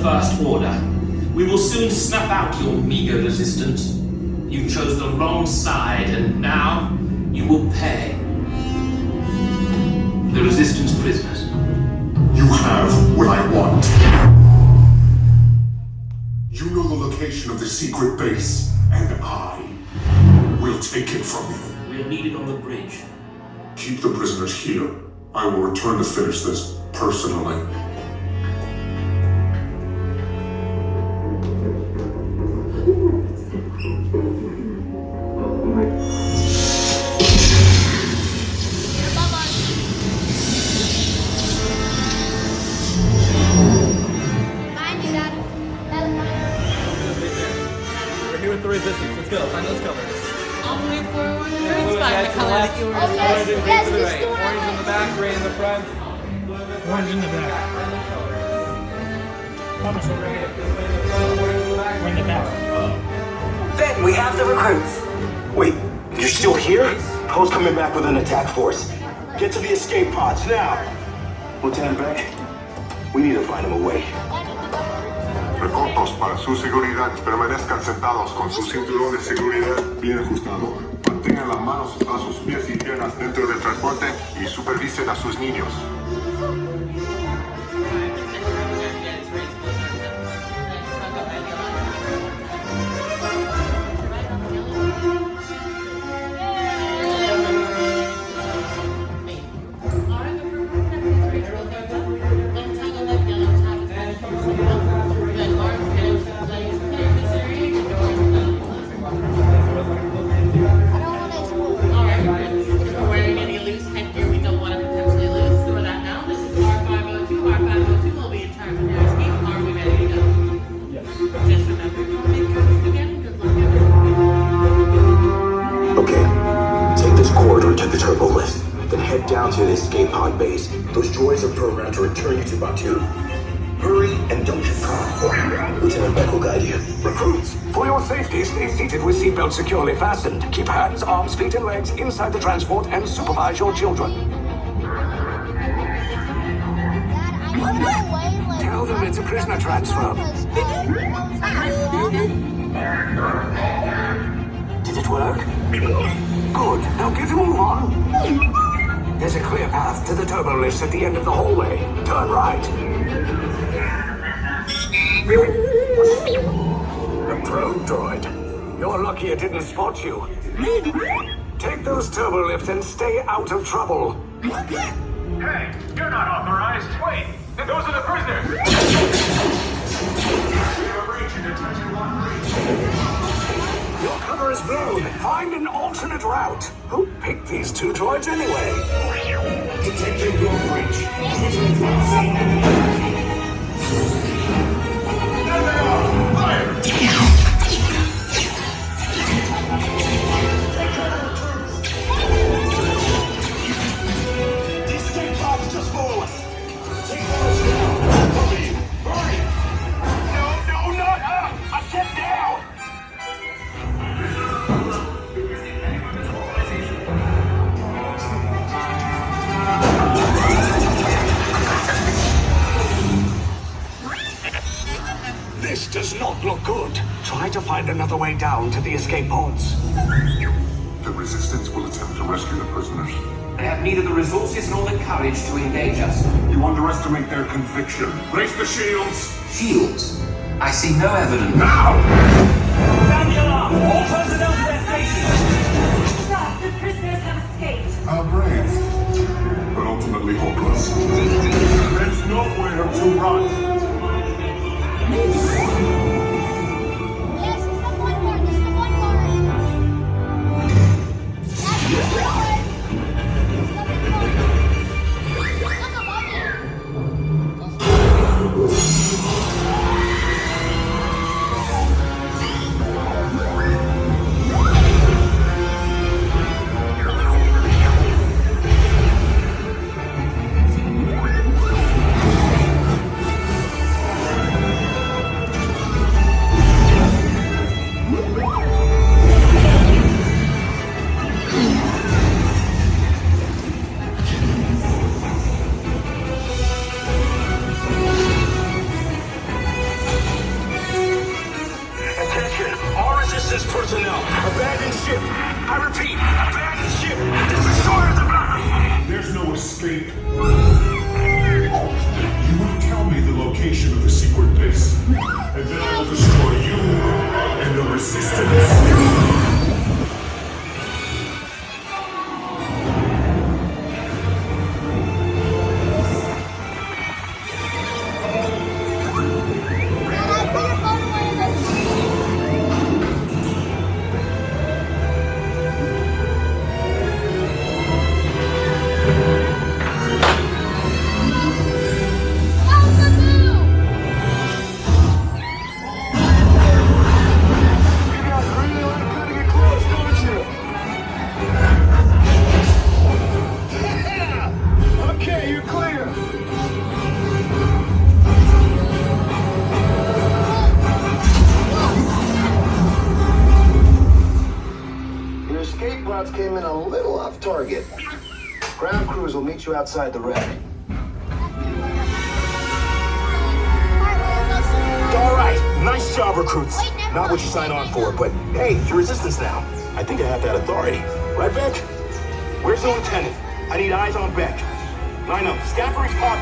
First Order. We will soon snuff out your meager resistance. You chose the wrong side, and now you will pay. The Resistance prisoners. You have what I want. You know the location of the secret base, and I will take it from you. We'll need it on the bridge. Keep the prisoners here. I will return to finish this personally. With the resistance. Let's go. Find those colors. All the way forward. It's fine. The color that you were Orange in the back, gray in the front. Orange in the back. We're in the back. Ben, we have the recruits. Wait, you're still here? Poe's coming back with an attack force. Get to the escape pods now. Lieutenant Beck, we need to find him a way. Reportos para su seguridad. Permanezcan sentados con su cinturón de seguridad bien ajustado. Mantengan las manos a sus pies y piernas dentro del transporte y supervisen a sus niños. Down to the escape pod base. Those droids are programmed to return you to Batu. Hurry and don't get caught. Lieutenant Beck will guide you. Recruits, for your safety, stay seated with seatbelts securely fastened. Keep hands, arms, feet, and legs inside the transport and supervise your children. Tell them it's a prisoner transfer. Did it work? Good. Now get a move on. There's a clear path to the turbo lifts at the end of the hallway. Turn right. A probe droid. You're lucky it didn't spot you. Take those turbo lifts and stay out of trouble. Hey, you're not authorized. Wait, those are the prisoners. Your cover is blown. Find an alternate route. Who picked these two droids anyway? Detecting your breach. There they are! Fire! The escape pods just below us. Take those down. Hurry! Hurry! No, not up! I said down! This does not look good. Try to find another way down to the escape pods. The Resistance will attempt to rescue the prisoners. They have neither the resources nor the courage to engage us. You underestimate their conviction. Raise the shields! Shields? I see no evidence. Now! Sound the alarm! All personnel to their stations! Sir, the prisoners have escaped. How brave, but ultimately hopeless. There's nowhere to run. Yes, there's the one more. There's the one more. That's the one. Look above you. Your escape pods came in a little off target. Ground crews will meet you outside the wreck. All right, nice job, recruits. Not what you signed on for, but hey, you're resistance now. I think I have that authority. Right, Beck? Where's the lieutenant? I need eyes on Beck. Line up. Scaffold's pod.